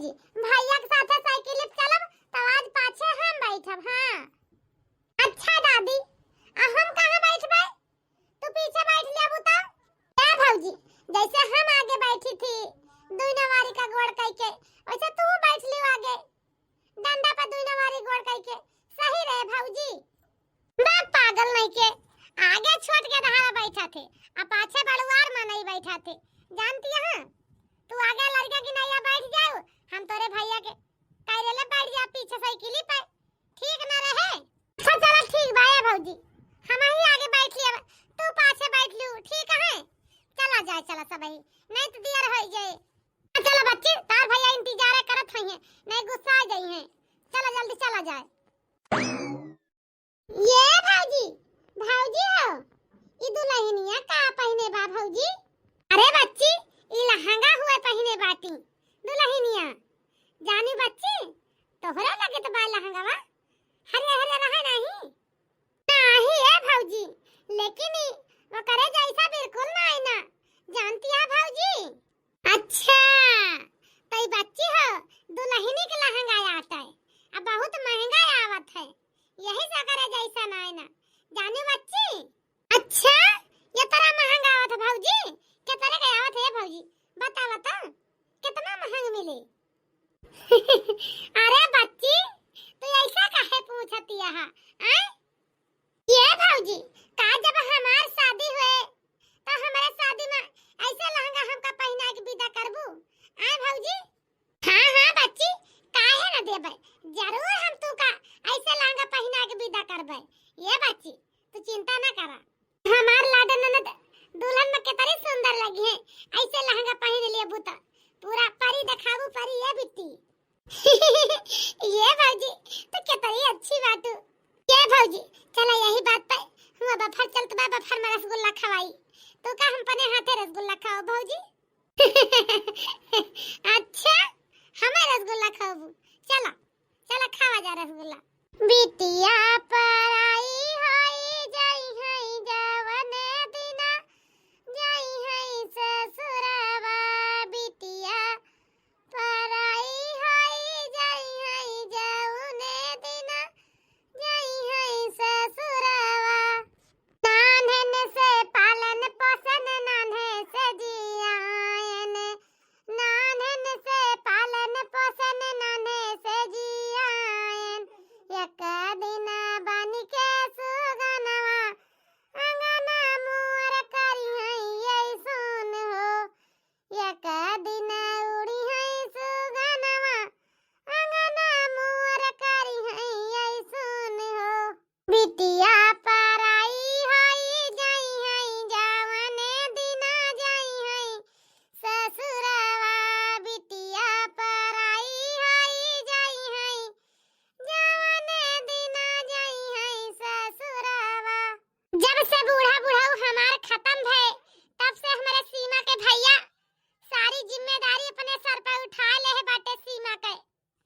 भौजी भैया के साथे साइकिल चलब तो आज पाछे हम बैठब। हां अच्छा दादी हम कहां बैठबै? तू पीछे बैठ ले अब तो। ए भौजी जैसे हम आगे बैठी थी दुई नवारी का गोड़ कह के वैसे तू बैठ लियो आगे डंडा पे दुई नवारी गोड़ कह के। सही रहे भौजी। मैं पागल नहीं के आगे छोट के दहाड़ा बैठा थे आ पाछे बड़ुआर में नहीं बैठा थे। जानती है तू आगे लड़का की नैया बैठ जाओ हम तोरे भैया के कायरेले बैठ जा पीछे साइकिल पे। ठीक ना रहे? अच्छा चलो ठीक भाई भौजी हम ही आगे बैठ लिए तू पाछे बैठ लियो। ठीक है चला जाए चला सब ही नहीं तो देर हो जाए। चलो बच्चे तार भैया इंतजार करत हई है नहीं गुस्सा आ गई है। चलो जल्दी चला जाए। ये भौजी भौजी हो ई दुल्हनिया का पहने बा भौजी? अरे बच्ची ई लहंगा हुए पहने बाटी दुल्हनिया। जानी बच्ची तोहरा लगे तो बा लहंगा बा हरे हरे रहे नहीं नहीं है भौजी लेकिन वो करे जैसा बिल्कुल ना है ना। जानती है भौजी? अच्छा तई बच्ची हो दुल्हनी के लहंगा आता है अब बहुत महंगा आवत है यही से करे जैसा ना है ना। जानी बच्ची? अच्छा ये तरह महंगा आवत है भौजी? कितने का आवत है भौजी बता बता कितना महंग मिले? अरे बच्ची तू ऐसा काहे पूछती है? ये भौजी का जब हमार शादी हुए तो हमारे शादी में ऐसे लहंगा हमका पहना के विदा करबू? भौजी? हां बच्ची काहे ना देबे जरूर हम तू का ऐसे लहंगा पहना के विदा करबे। ये बच्ची तू चिंता ना करा हमार लाडो ननद दुल्हन में कितनी सुंदर लगी है ऐसे लहंगा पहन लिए बुता पूरा परी दिखाबू परी ये बिट्टी। ये भौजी तो कितनी अच्छी बात। ये भौजी चला यही बात पे हुआ बफर चलत बा बफर में रसगुल्ला खवाई तो का हम पने हाथे रसगुल्ला खाओ भौजी? अच्छा हमें रसगुल्ला खाओ चला चला खावा जा रसगुल्ला। बिटिया पराई होई जाई है जवन दिना जाई है ससुरवा। बिटिया पराई होई जाई है जवन दिना जाई है ससुरवा। नानन से पालन पोषण नान्हे से जियायन नानन से पालन पोषण नान्हे से जियायन। एक दिन बन के सुगनवा अंगना मोर करी है ये सुन हो। एक दिन उड़ी है सुगनवा अंगना मोर करी है ये सुन हो। बिटिया पराई होई जाई है जवन दिना जाई है ससुरवा। बिटिया पराई होई जाई है जवन दिना जाई है ससुरवा। जब से बूढ़ा बुढ़ऊ हमार खत्म भए तब से हमारे सीमा के भैया सारी जिम्मेदारी अपने सर पे उठा ले है बाटे सीमा के।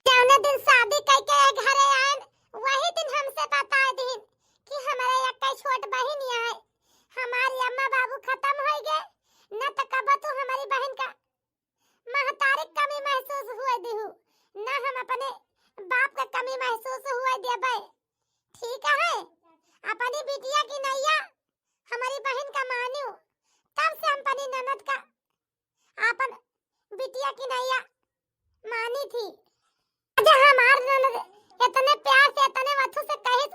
जौने दिन शादी कई के घरे आए वही दिन हमसे बताए दिन कि हमारे एक छोट बहन है हमारी अम्मा बाबू खत्म हो गए न तो कब तू हमारी बहन का महतारी कमी महसूस हुए दिहु न हम अपने बाप का कमी महसूस हुए देबे। ठीक है अपनी बिटिया की नैया हमारी बहन का मानियो तब से हम अपनी ननद का अपन बिटिया की नैया मानी थी। आज हमार ननद इतने प्यार से इतने वथु से कहे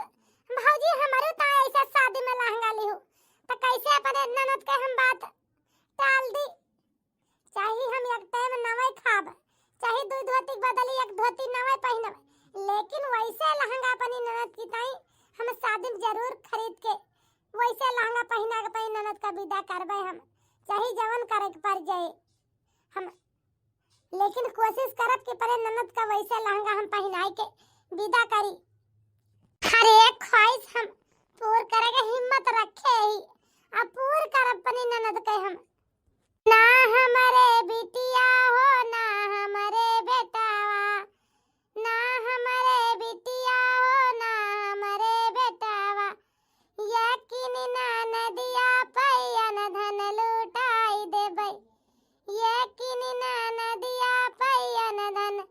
भौजी हमारे ता ऐसा शादी में लहंगा लियो तो कैसे अपने ननद के हम बात टाल दी। चाहे हम एक टाइम नवे खाब चाहे दो धोती बदली एक धोती नवे पहनब लेकिन वैसे लहंगा अपनी ननद की ताई हम शादी में जरूर खरीद के वैसे लहंगा पहना के अपनी ननद का विदा करबे। हम चाहे जवन करे के पड़ जाए हम लेकिन कोशिश करब कि परे ननद का वैसे लहंगा हम पहनाई के विदा करी। हर एक ख्वाहिश हम पूर करे के हिम्मत रखे ही अब पूर करब अपनी ननद के हम। ना हमारे बिटिया हो ना हमारे बेटावा ना हमारे बिटिया हो ना हमारे बेटावा। यकीन ना नदिया पैन धन लुटाई देबै यकीन ना नदिया पैन धन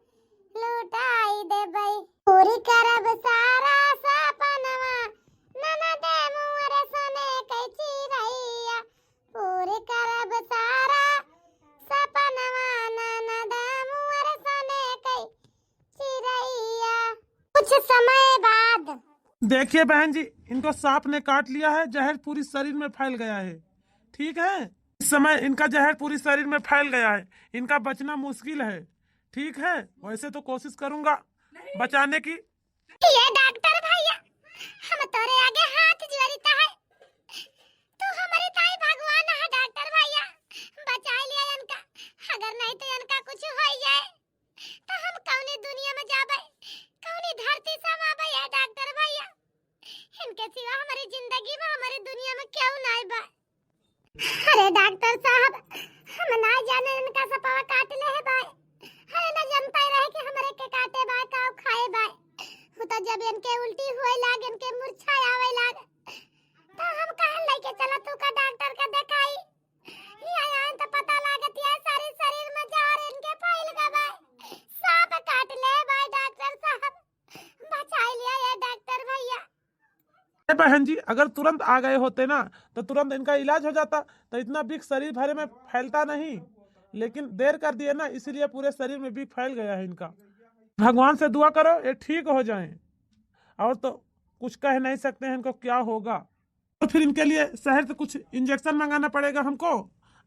समय बाद। देखिए बहन जी, इनको सांप ने काट लिया है, जहर पूरी शरीर में फैल गया है। ठीक है, इस समय इनका जहर पूरी शरीर में फैल गया है, इनका बचना मुश्किल है। ठीक है, वैसे तो कोशिश करूंगा बचाने की। ये डॉक्टर भैया, हम तोरे आगे हाथ जोड़ता है, तू हमारी ताई भगवान है डॉक्टर भैया, बचा लिया इनका। अगर नहीं तो इनका कुछ हो जाए तो हम कौनी दुनिया में जाबे, कौनी धरती समाबे है डॉक्टर भैया। इनके सिवा हमारी जिंदगी में, हमारी दुनिया में क्यों नहीं बा। अरे डॉक्टर साहब, हम ना जाने इनका सपावा काट ले है भाई। अरे ना जानता ही रहे कि हमारे के काटे भाई का खाए भाई। वो तो जब इनके उल्टी हुए लाग, इनके मूर्छा आवे लाग, तो हम कहां लेके चला तू का डॉक्टर का दिखाई। ये आया तो पता लागत है सारे शरीर में जहर इनके फैल गया भाई। सांप काट ले भाई डॉक्टर साहब, बचा लिया ये डॉक्टर भैया। बहन जी, अगर तुरंत आ गए होते ना तो तुरंत इनका इलाज हो जाता, तो इतना बिग शरीर भरे में फैलता नहीं। लेकिन देर कर दिए ना, इसीलिए पूरे शरीर में बिग फैल गया है इनका। भगवान से दुआ करो ये ठीक हो जाएं, और तो कुछ कह नहीं सकते हैं इनको क्या होगा। और फिर इनके लिए शहर से कुछ इंजेक्शन मंगाना पड़ेगा हमको।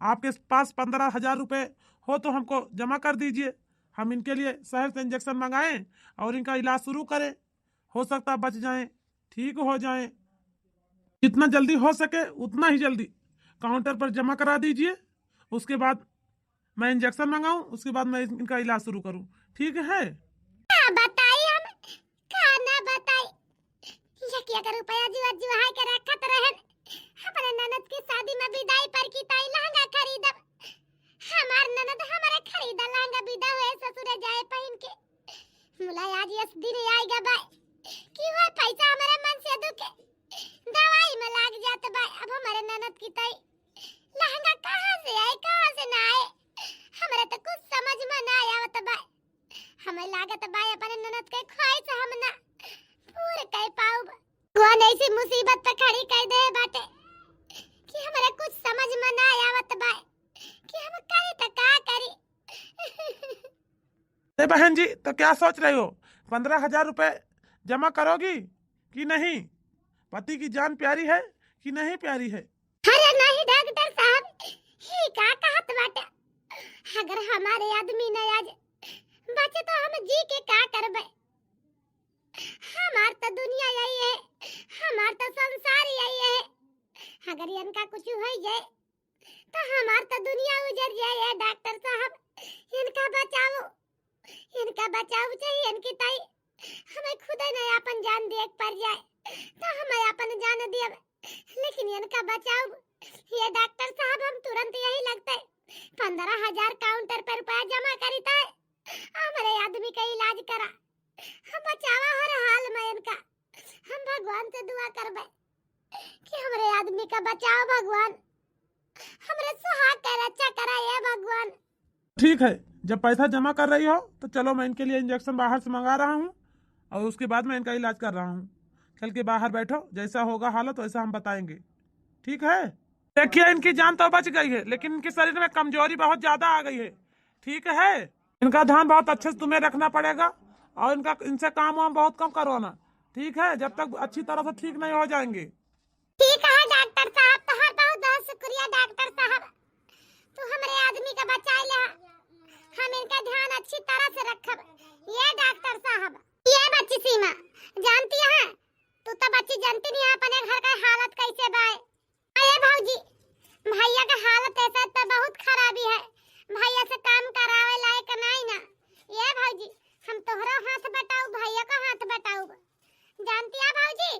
आपके पास 15,000 रुपये हो तो हमको जमा कर दीजिए, हम इनके लिए शहर से इंजेक्शन मंगाएं और इनका इलाज शुरू करें। हो सकता बच जाएं, ठीक हो जाएं। जितना जल्दी हो सके उतना ही जल्दी काउंटर पर जमा करा दीजिए। उसके बाद मैं इंजेक्शन मंगाऊं, उसके बाद मैं इनका इलाज शुरू करूं। ठीक है? बताई हम खाना बताई, यकिया का रुपया जीवा जीवा है के रखत रहन। अपने ननद की शादी में विदाई पर की ताई लहंगा खरीदब। हमार ननद हमारे खरीदा लहंगा विदा हुए ससुर जाए पहन के। मुला आज इस दिन आएगा भाई कि वो पैसा हमारे मन से दुखे, दवाई में लाग जाते भाई। अब हमारे ननद की ताई लहंगा कहां से आए कहां से ना आए, हमारे तो कुछ समझ में ना आवत भाई। हमें लागत भाई अपने ननद के ख्वाहिश हम ना पूरे कह पाऊ। कौन ऐसी मुसीबत पे खड़ी कर दे बाटे कि हमारे कुछ समझ में ना आवत भाई कि हम करी तो का करी। बहन जी, तो क्या सोच रहे हो? 15,000 रुपए जमा करोगी कि नहीं? पति की जान प्यारी है कि नहीं प्यारी है? अरे नहीं डॉक्टर साहब, ही का कहत बाटे। अगर हमारे आदमी न आज बचे तो हम जी के का करबे। हमार तो दुनिया यही है, हमार तो संसार यही है। अगर इनका कुछ हो जाए तो हमार तो दुनिया उजड़ जाए। डॉक्टर साहब, इनका बचाओ, इनका बचाओ चाहिए। इनकी ताई हमें खुद नहीं अपन जान देख पर जाए तो हमें अपन जान दिए, लेकिन इनका बचाओ। ये डॉक्टर साहब, हम तुरंत यही लगता है 15,000 काउंटर पर रुपया जमा करता है, हमारे आदमी का इलाज करा, हम बचावा हर हाल में इनका। हम भगवान से दुआ करबे कि हमारे आदमी का बचाओ भगवान, हमारे सुहाग का रक्षा करा ये भगवान। ठीक है, जब पैसा जमा कर रही हो तो चलो मैं इनके लिए इंजेक्शन बाहर से मंगा रहा हूँ और उसके बाद मैं इनका इलाज कर रहा हूँ। चल के बाहर बैठो, जैसा होगा हालत वैसा हम बताएंगे। ठीक है? देखिए, इनकी जान तो बच गई है, लेकिन इनके शरीर में कमजोरी बहुत ज्यादा आ गई है। ठीक है? इनका ध्यान बहुत अच्छे से तुम्हें रखना पड़ेगा और इनसे काम वाम बहुत कम करवाना। ठीक है? जब तक अच्छी तरह से ठीक नहीं हो जाएंगे। ठीक है डॉक्टर साहब, बहुत बहुत शुक्रिया डॉक्टर साहब, तू हमारे आदमी का बचा ले। हम इनका ध्यान अच्छी तरह से रखब। ये डॉक्टर साहब, ये बच्ची सीमा जानती है, तू तो बच्ची जानती नहीं है अपने घर का हालत कैसे बाय। अरे भौजी, भैया का हालत ऐसा तो बहुत खराबी है, भैया से काम करावे लायक नहीं ना। ये भौजी, हम तोहरा हाथ बटाऊ, भैया का हाथ बटाऊ। जानती है भौजी,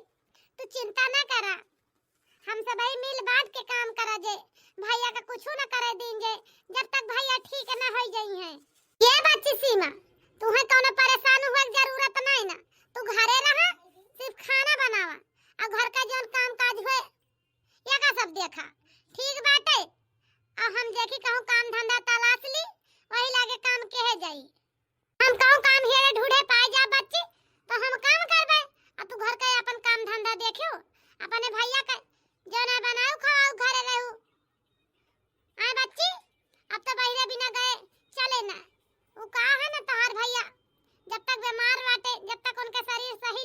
तू चिंता ना करा, हम सब मिल बांट के काम करा जे, भैया का कुछ न करे देंगे जब तक भैया ठीक न हो जाई है। ये बच्ची सीमा, तुम्हें कोनो परेशान हुए की जरूरत नहीं ना, तू घरे रहा, सिर्फ खाना बनावा और घर का जो काम काज हुए ये का सब देखा। ठीक बाटे? और हम देखी कहूं काम धंधा तलाश ली, वही लागे काम के जाई। हम कहूं काम हेरे ढूंढे पाए जा बच्ची तो हम काम करबे, और तू घर का अपन काम धंधा देखियो, अपने भैया का जो ना बनाऊ खाओ घरे रहू। आए बच्ची, अब तो बहिरे बिना गए चले ना। वो कहा है ना तोहार भैया, जब तक बीमार बाटे, जब तक उनका शरीर सही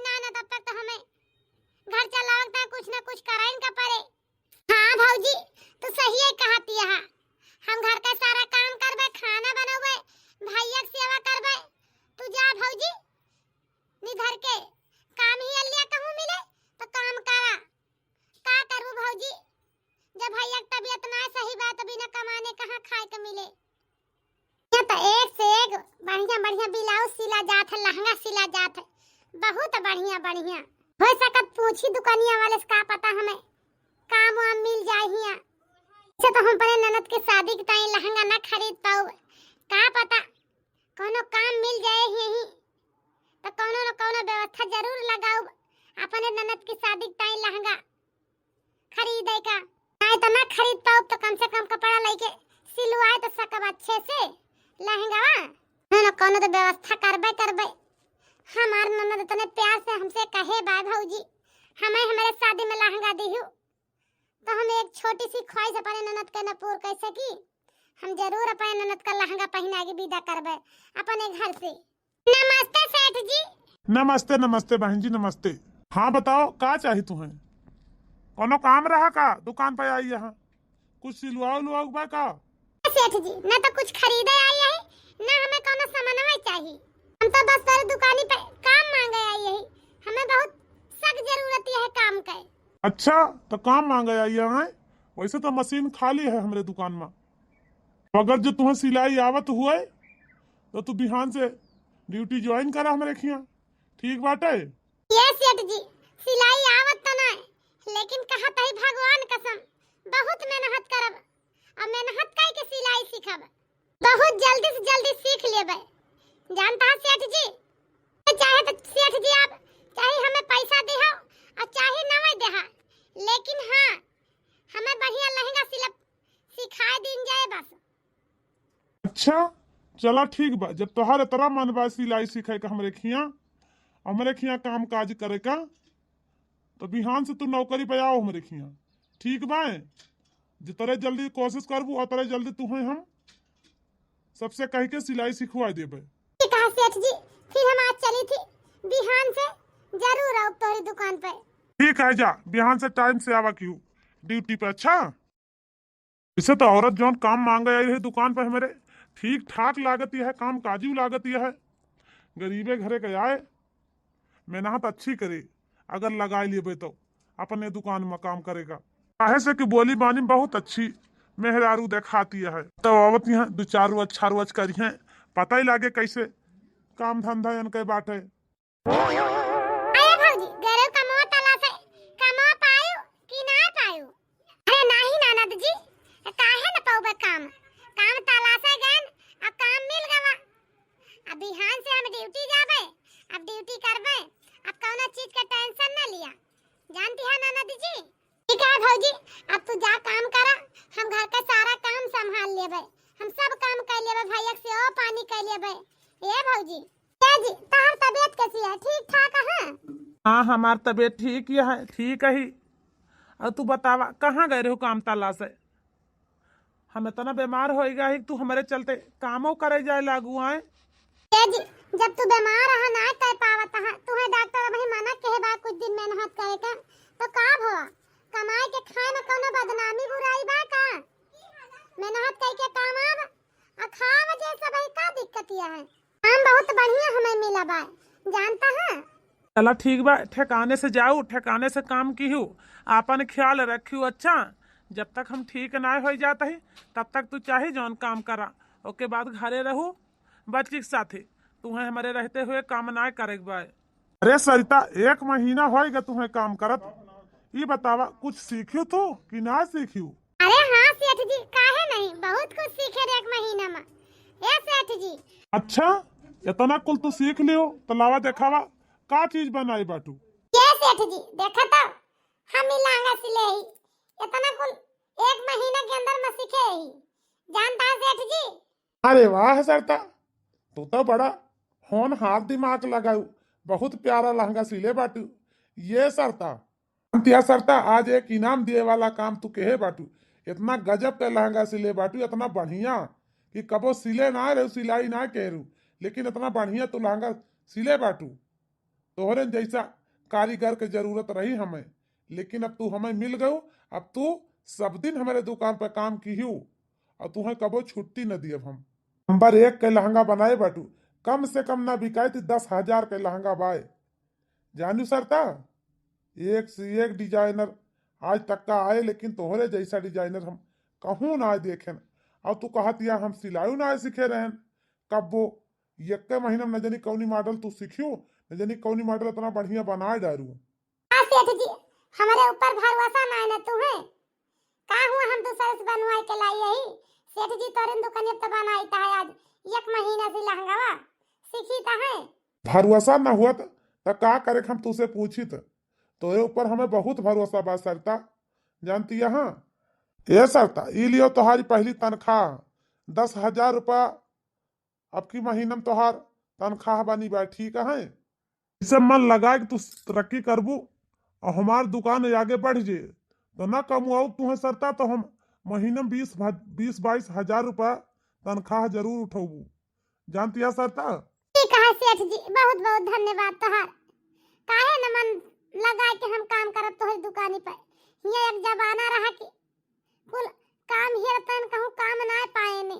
बढ़िया ब्लाउज सिला जात है, लहंगा सिला जात है, बहुत बढ़िया बढ़िया। हो सकत पूछी दुकानिया वाले से, का पता हमें काम वाम मिल जाए हिया। अच्छा तो हम अपने ननद के शादी के टाइम लहंगा ना खरीद पाऊ, का पता कोनो काम मिल जाए यही तो कोनो न कोनो व्यवस्था जरूर लगाऊ अपने ननद की शादी के टाइम लहंगा खरीदे का। नहीं तो ना खरीद पाऊ तो कम से कम कपड़ा लेके सिलवाए तो सकब अच्छे से लहंगा। न कोनो तो व्यवस्था करबे। हमार ननद इतने प्यार से हमसे कहे बाय भौजी हमें हमारे शादी में लहंगा दिहु, तो हम एक छोटी सी ख्वाहिश अपने ननद के न पूर्ण कर सकी। हम जरूर अपने ननद का लहंगा पहना के विदा करबे अपने घर से। नमस्ते सेठ जी। नमस्ते नमस्ते बहन जी नमस्ते। हाँ बताओ का चाहिए तुम्हें? कोनो काम रहा का? दुकान पे आई यहाँ कुछ सिलवाओ लुआओ बा का? सेठ जी न तो कुछ खरीदे आई है न हमें कोनो सामानवा चाहिए। हम तो बस तेरी दुकानी पे काम मांगे आई है, हमें बहुत सख्त जरूरत है काम का। अच्छा तो काम मांगे आई है? वैसे तो मशीन खाली है हमारे दुकान में, अगर जो तुम्हें सिलाई आवत हुए तो तू बिहान से ड्यूटी ज्वाइन करा हमारे खिया, ठीक बात है? ये सेठ जी सिलाई आवत तो ना, लेकिन कहत है भगवान कसम बहुत मेहनत करब और मेहनत कर के सिलाई सीखब, बहुत जल्दी से जल्दी सीख लेबे। जानता है सेठ जी, चाहे तो सेठ जी आप चाहे हमें पैसा देहो और चाहे ना देहा, लेकिन हाँ हमें बढ़िया लहंगा सिखा दिन जाए बस। अच्छा चला ठीक बा, जब तोहार इतना मन बा सिलाई सीखे का हमरे खिया काम काज करे का, तो बिहान से तू नौकरी पे आओ हमरे खिया, ठीक बा? जितने जल्दी कोशिश करबू उतने जल्दी तुम्हें हम सबसे कह के सिलाई सिखवा देबे। ठीक है सेठ जी, फिर हम आज चली थी बिहान से जरूर आओ तोरी दुकान पे। ठीक है जा बिहान से टाइम से आवा क्यों ड्यूटी पे। अच्छा इसे तो औरत जौन काम मांगे आई है दुकान पे हमारे ठीक ठाक लागती है, काम काजू लागती है, गरीबे घरे के आए मेहनत अच्छी करे, अगर लगाई लेबे तो अपने दुकान में काम करेगा। काहे से कि बोली बानी बहुत अच्छी मेहरारू दिखाती है, तो आवत यहाँ दो चार रोज करिए, पता ही लागे कैसे काम धंधा इनके बाटे। अरे भौजी गरे कमवा तला से कमवा पायो कि ना पायो? अरे नहीं ननद जी, काहे न पाऊबे काम तला से गन अब काम मिल गवा। अब बिहान से हम ड्यूटी जाबे, अब ड्यूटी करबे, अब कौनो चीज का टेंशन न लिया, जानती है ननद जी। ठीक है भौजी अब तू जा काम करा, हम घर का सारा काम संभाल लेबे, हम सब काम कर लेबे, भैया से ओ पानी कर लेबे। ए भौजी जी तोहर तबीयत कैसी है? ठीक ठाक है? हाँ हमार तबीयत ठीक ही है, ठीक है ही। और तू बतावा कहाँ गए रहो काम ताला से? हम इतना बीमार हो गया है तू हमारे चलते कामों करे जाए लागू आए। जी जब तू बीमार रहा ना कर पावत है, तुम्हें डॉक्टर भाई मना कहे बा कुछ दिन मेहनत करे का, तो का हुआ कमाए के खाए में कोनो बदनामी बुराई बा का? मेहनत करके कमाब और खाव जैसा भाई का दिक्कत है? काम बहुत बढ़िया हमें मिला बा, जानता है? चला ठीक बा, ठिकाने से जाऊ, ठिकाने से काम की हूँ, आपन ख्याल रखियो। अच्छा जब तक हम ठीक ना हो जाता है तब तक तू चाहे जौन काम करा, ओके बाद घरे रहू बच्ची के साथे, तुम्हें हमारे रहते हुए काम ना करे बा। अरे सरिता 1 महीना होएगा तुम्हें काम करत, ये बतावा कुछ सीखियो तो कि ना सीखियो? अरे हाँ सेठ जी काहे नहीं, बहुत कुछ सीखे रे 1 महीना में। ए सेठ जी अच्छा इतना कुल तू सीख लियो तो लावा देखावा का चीज बनाई बाटू। ये सेठ जी देखा तो हम ही लहंगा सिले ही, इतना कुल 1 महीना के अंदर में सीखे ही, जानता है सेठ जी? अरे वाह सरता, तू तो बड़ा होनहार दिमाग लगाऊ, बहुत प्यारा लहंगा सिले बाटू। ये सरता आज एक इनाम दिए वाला काम तू कहे बाटू, इतना गजब का लहंगा सिले बाटू, इतना बढ़िया कि कबो सिले ना रहे सिलाई ना कहरू, लेकिन इतना बढ़िया तू लहंगा सिले बाटू। तोहरे जैसा कारीगर के जरूरत रही हमें, लेकिन अब तू हमें मिल गयो, अब तू सब दिन हमारे दुकान पर काम की हूँ और तुम्हें कबो छुट्टी न दी। अब हम नंबर 1 के लहंगा बनाए बाटू, कम से कम ना बिकाए थी 10,000 के लहंगा बाए, जानू सरता? एक से एक डिजाइनर आज तक का आए, लेकिन तोहरे जैसा डिजाइनर हम कहूँ ना देखें। और तू कहत या हम सिलाई ना सीखे रहन, कब वो एक महीना में न जानी कौनी मॉडल तू सीखियो, न जानी कौनी मॉडल इतना बढ़िया बना डारू। हाँ सेठ जी, हमारे ऊपर भरोसा ना है ना तुम्हें? का हुआ हम दूसरे से बनवाई के लाई यही सेठ जी तोरे दुकान तो बनाई ता है आज 1 महीना से लहंगावा सीखी ता है। भरोसा न हुआ तो का करे हम तुझसे पूछी तोरे ऊपर हमें बहुत भरोसा बा सरता, जानती है। हाँ ये सरता ई लियो तुम्हारी पहली तनख्वाह 10,000 रुपया अब की महीना में तोहार तनख्वाह बनी बा, ठीक है। इसे मन लगा कि तू तरक्की करबू और हमार दुकान आगे बढ़ जे तो न कमुआऊ तुम्हें सरता, तो हम महीने में 20-22 हजार रुपया तनख्वाह जरूर उठाबू, जानती है सरता। ठीक है सेठ जी, बहुत बहुत धन्यवाद तोहार। काहे न मन लगा के हम काम करब तोहरी दुकानी पर। ये एक जमाना रहा कि कुल काम ही तन कहूँ काम ना पाए ने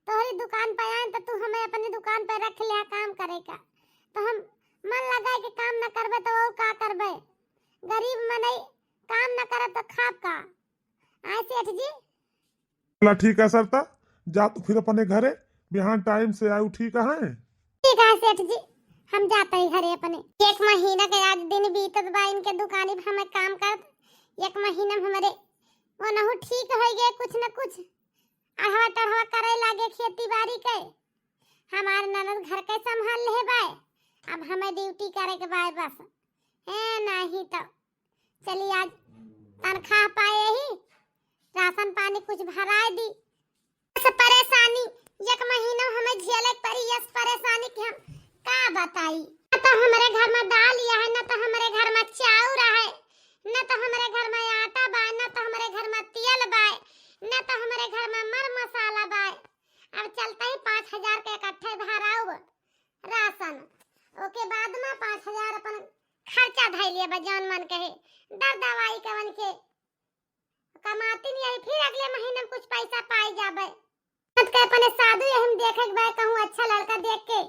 तोहरी दुकान पे आए तो तू हमें अपनी दुकान पे रख लिया काम करे का, तो हम मन लगा के काम न करबे तो वो का करबे? गरीब मनई काम न करे तो खाब का? आए सेठ जी। बोला ठीक है सरता, जा तू फिर अपने घरे बिहान टाइम से आयु, ठीक है। ठीक है सेठ जी, हम जाते ही घरे अपने। 1 महीना के आज दिन बीतत बा इनके दुकानी पे हमें काम कर। 1 महीना में हमारे वो नहु ठीक हो गए कुछ न कुछ अढ़वा टढ़वा करे लागे खेती बाड़ी के। हमार ननद घर के संभाल ले बाय, अब हमें ड्यूटी करे के बाय बस है नहीं तो चलिए आज तनख्वाह पाए ही राशन पानी कुछ भराए दी। बस परेशानी 1 महीना हमें झेले पड़ी, यस परेशानी की हम का बताई। न तो हमारे घर में दाल या है, न तो हमारे घर में चाउर है, न तो हमारे घर में आटा बा, न तो हमारे घर में तेल बा, न तो हमारे घर में मर मसाला बा। अब चलता ही 5,000 के इकट्ठे भराओ राशन, ओके बाद में 5,000 अपन खर्चा धैलिए बजान मन कहे दर दवाई कवन के कमाती नहीं है, फिर अगले महीने में कुछ पैसा पाई जाबे। ननद के अपने शादी हम देखे के बाय कहूं अच्छा लड़का देख के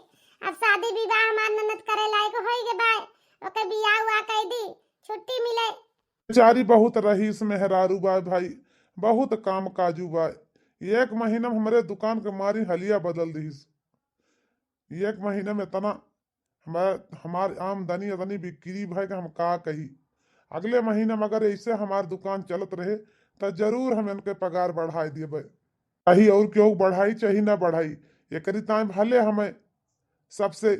अब शादी विवाह हमार ननद करे लायक होई के बाय, ओके बियाह हुआ कह दी छुट्टी मिले। बेचारी बहुत रहीस मेहरारू बाय भाई, बहुत काम काजू बाय। 1 महीना में हमारे दुकान के मारी हलिया बदल दीस। 1 महीने में इतना हमार आमदनी इतनी बिक्री भाई कि हम का कही। अगले महीने में अगर ऐसे हमार दुकान चलत रहे तो जरूर हम इनके पगार बढ़ाई दिए चाही, और क्यों बढ़ाई चाही ना बढ़ाई एक टाइम भले हमें सबसे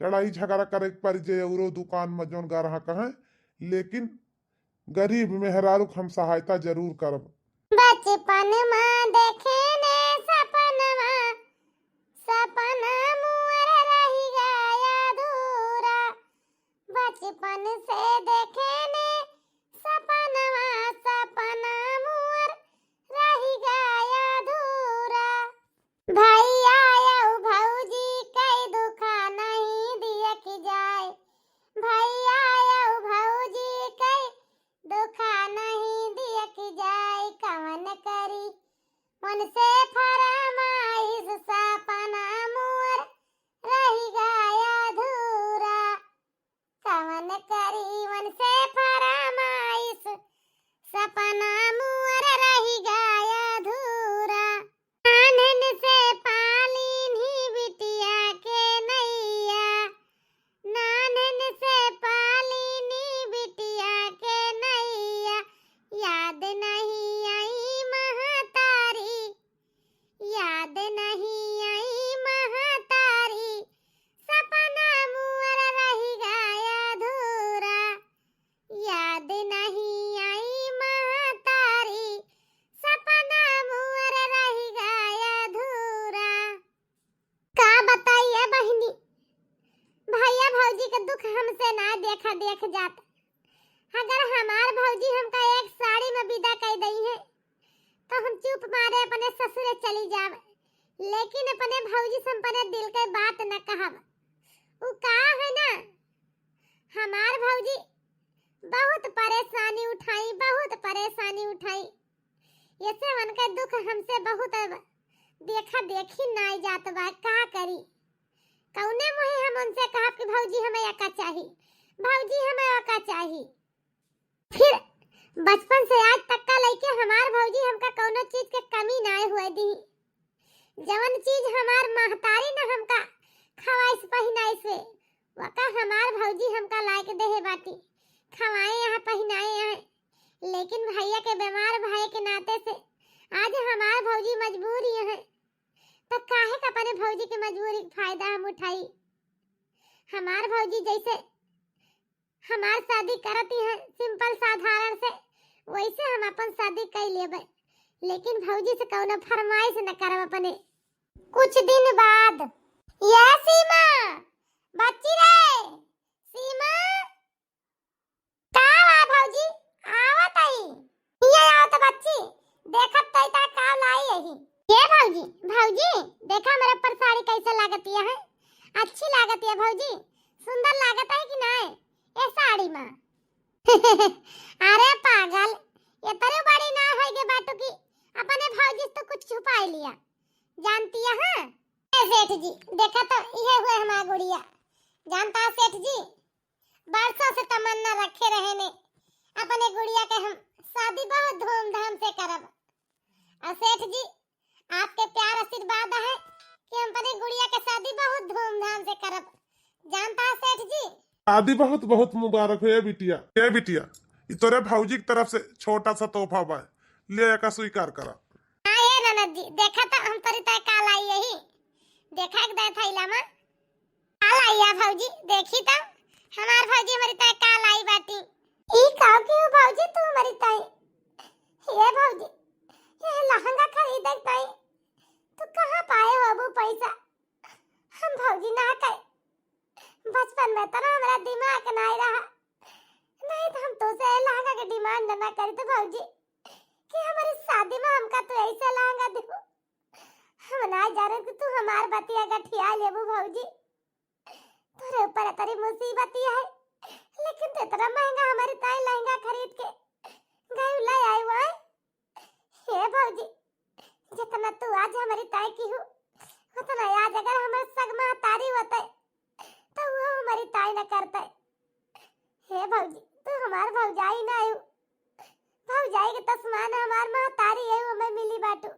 लड़ाई झगड़ा करे पड़ जाए और दुकान में जौन ग्राहक है, लेकिन गरीब मेहरारू हम सहायता जरूर करब। बचपन में देखे ने सपनवा सपना मुअर रही गया अधूरा, बचपन से देखे ने सपनवा सपना मुअर रही गया अधूरा। भैया आयो भौजी कई दुखा नहीं दिया कि जाए, भैया आयो भौजी कई दुखा नहीं दिया कि जाए। कवन करी उनसे फरमाइश सपना मोर रही गया अधूरा, कवन करी उनसे फरमाइश सपना मोर रही गया अधूरा। आनन से पाली नी बिटिया के नैया, नानन से पाली नी बिटिया के नैया, याद नहीं आई महतारी, याद नहीं आई महतारी, सपना मुअर रही गया अधूरा, याद नहीं आई महतारी, सपना मुअर रही गया अधूरा। का बताइए बहनी, भैया भौजी का दुख हमसे ना देखा देख जाता। अगर हमार भौजी हमका एक साड़ी में विदा कर दई है तो हम चुप मारे अपने ससुरे चली जावे, लेकिन अपने भौजी से अपने दिल के बात न कहब। उ का है ना, हमार भौजी बहुत परेशानी उठाई, बहुत परेशानी उठाई, ऐसे उनका दुख हमसे बहुत देखा देखी ना जात बा। का करी, कौने मुहे हम उनसे कहा कि भौजी हमें एका चाहिए, भौजी हमें एका चाहिए। फिर बचपन से आज तक का लेके हमार भौजी हमका कौनो चीज के कमी ना हुए दी। जवन चीज हमार महतारी न हमका वका हमार भौजी हमका लायक देहे बाटी, खवाए यहाँ पहनाए यहाँ, लेकिन भैया के बीमार भाई के नाते से आज हमार भौजी मजबूर है। तो काहे का अपने भौजी के मजबूरी का फायदा हम उठाई। हमार भौजी जैसे हमार शादी करती है सिंपल साधारण से, वैसे हम अपन शादी कर लेबे, लेकिन भौजी से कौनो फरमाइश न करब अपने। कुछ दिन बाद ये सीमा बच्ची रे, सीमा का हुआ भौजी, आवत आई ये आवत बच्ची, देखत तई ता का लाई यही। ये भौजी, भौजी देखा मेरे पर साड़ी कैसे लागती है, अच्छी लागती है भौजी, सुंदर लागत है कि नहीं ये साड़ी में। अरे पागल, ये तरे बड़ी ना होइगे बाटू की अपने भौजी तो कुछ छुपा लिया, जानती है। हाँ सेठ जी देखा तो ये हुए हमारा गुड़िया, जानता है सेठ जी बरसों से तमन्ना रखे रहे ने अपने गुड़िया के हम शादी बहुत धूमधाम से करब। और सेठ जी आपके प्यार आशीर्वाद है कि हम अपने गुड़िया के शादी बहुत धूमधाम से करब, जानता है सेठ जी। शादी बहुत बहुत मुबारक हो। ये बिटिया ये तोरे भौजी की तरफ से छोटा सा तोहफा बा, ले का स्वीकार करा। हाँ ये ननद जी देखा तो हम तरी तय काल आई यही, देखा एक दे थैला में काल आई है भौजी, देखी तो हमार भौजी हमारी तय काल आई बाटी। ई काव की हो भौजी तू हमारी तय, ये भौजी ये लहंगा खरीदे तय तू कहां पाए हो अबू पैसा। हम भौजी ना कहे बचपन में तो हमारा दिमाग नहीं रहा, नहीं तो हम तो से लहंगा के डिमांड ना करी तो भौजी कि हमारी शादी में हमका तो ऐसा लहंगा दे। हम ना जा रहे कि तू हमार बतिया गठिया लेबू भौजी, तोरे ऊपर तेरी मुसीबत है, लेकिन तो इतना महंगा हमारी ताई लहंगा खरीद के गई ले आई हुआ है। हे भौजी जितना तू आज हमारी ताई की हो उतना आज अगर हमारे सगमा तारी होता तो वो हमारी ताई न करता। हे भौजी तू हमार भौजाई ना आयु, भौजाई के तस्मान हमार मां तारी है वो मैं मिली बाटू।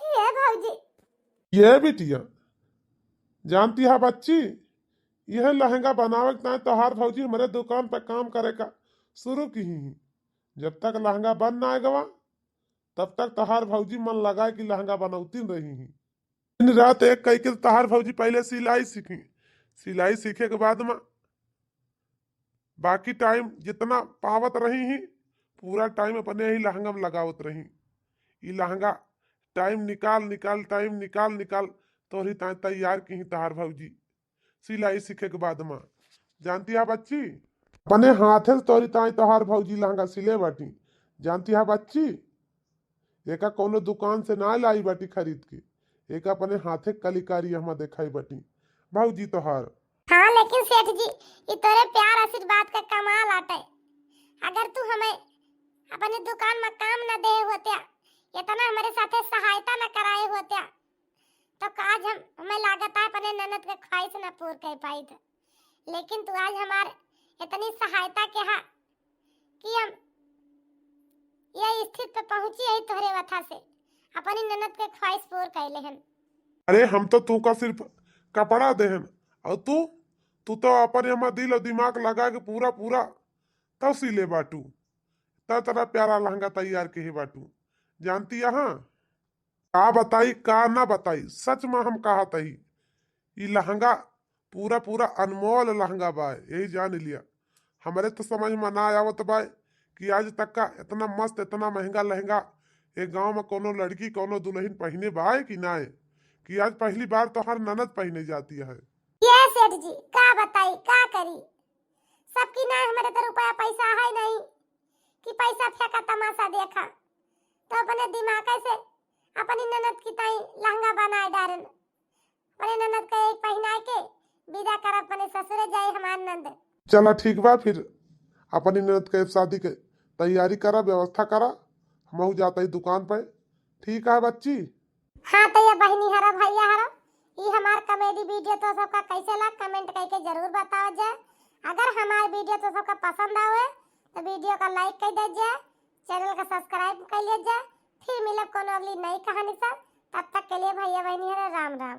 हे भौजी ये बिटिया जानती है बच्ची, यह लहंगा बनावे के तोहार भौजी हमारे दुकान पे काम करे का शुरू की ही। जब तक लहंगा बन ना आएगा तब तक तोहार भौजी मन लगाए कि लहंगा बनौती रही ही। दिन रात एक कह के तोहार भौजी पहले सिलाई सीखी, सिलाई सीखे के बाद में बाकी टाइम जितना पावत रही ही पूरा टाइम अपने ही लहंगा में लगावत रही। ये लहंगा टाइम निकाल तो ही तैयार की ही तोहार भौजी सिलाई सीखे के बाद में। जानती है बच्ची अपने हाथे से तोरी तोहार भौजी लहंगा सिले बाटी, जानती है बच्ची एका कोनो दुकान से ना लाई बाटी खरीद के, एक अपने हाथे कलिकारी हम दिखाई बाटी भौजी तोहार। हाँ लेकिन सेठ जी ये तेरे प्यार आशीर्वाद का कमाल आटे, अगर तू हमें अपने दुकान में काम न दे होते, इतना हमारे साथे सहायता न कराए होते, तो आज हमें लागत है अपने ननद के ख्वाहिश न पूर कर पाई थे। लेकिन तू आज हमारे इतनी सहायता के हा कि हम ये स्थिति पे पहुंची है तोहरे वथा से, अपनी ननद के ख्वाहिश पूर कर ले हन। अरे हम तो तू का सिर्फ कपड़ा देहन और तू तो अपन यहाँ दिल और दिमाग लगा के पूरा तब सिले बाटू, तब तरह प्यारा लहंगा तैयार के ही बाटू। जानती यहाँ का बताई का ना बताई, सच में हम कहा तही ये लहंगा पूरा अनमोल लहंगा बा, यही जान लिया। हमारे तो समझ में ना आवत बा कि आज तक का इतना मस्त इतना महंगा लहंगा एक गांव में कोनो लड़की कोनो दुल्हन पहने बा कि ना, कि आज पहली बार तो हर ननद पहने जाती है। ये सेठ जी का बताई का करी, सबकी ना हमारे तो रुपया पैसा है नहीं कि पैसा फेंका तमाशा देखा, तो अपने दिमाग से अपनी ननद की ताई लहंगा बनाए डारन, अपने ननद का एक पहना के विदा कर अपने ससुर जाए हमार नंद। चला ठीक बा, फिर अपनी ननद के शादी के तैयारी करा व्यवस्था करा, हम जाता ही दुकान पे। ठीक है बच्ची। हाँ तो ये बहनी हरा भैया हरा ये हमार कॉमेडी वीडियो तो सबका कैसे लगा कमेंट करके जरूर बताओ जाए। अगर हमार वीडियो तो सबका पसंद आवे तो वीडियो का लाइक कर दे जाए, चैनल का सब्सक्राइब कर ले जाए। फिर मिलब कोनो अगली नई कहानी से, तब तक के लिए भैया बहनी हरा राम राम।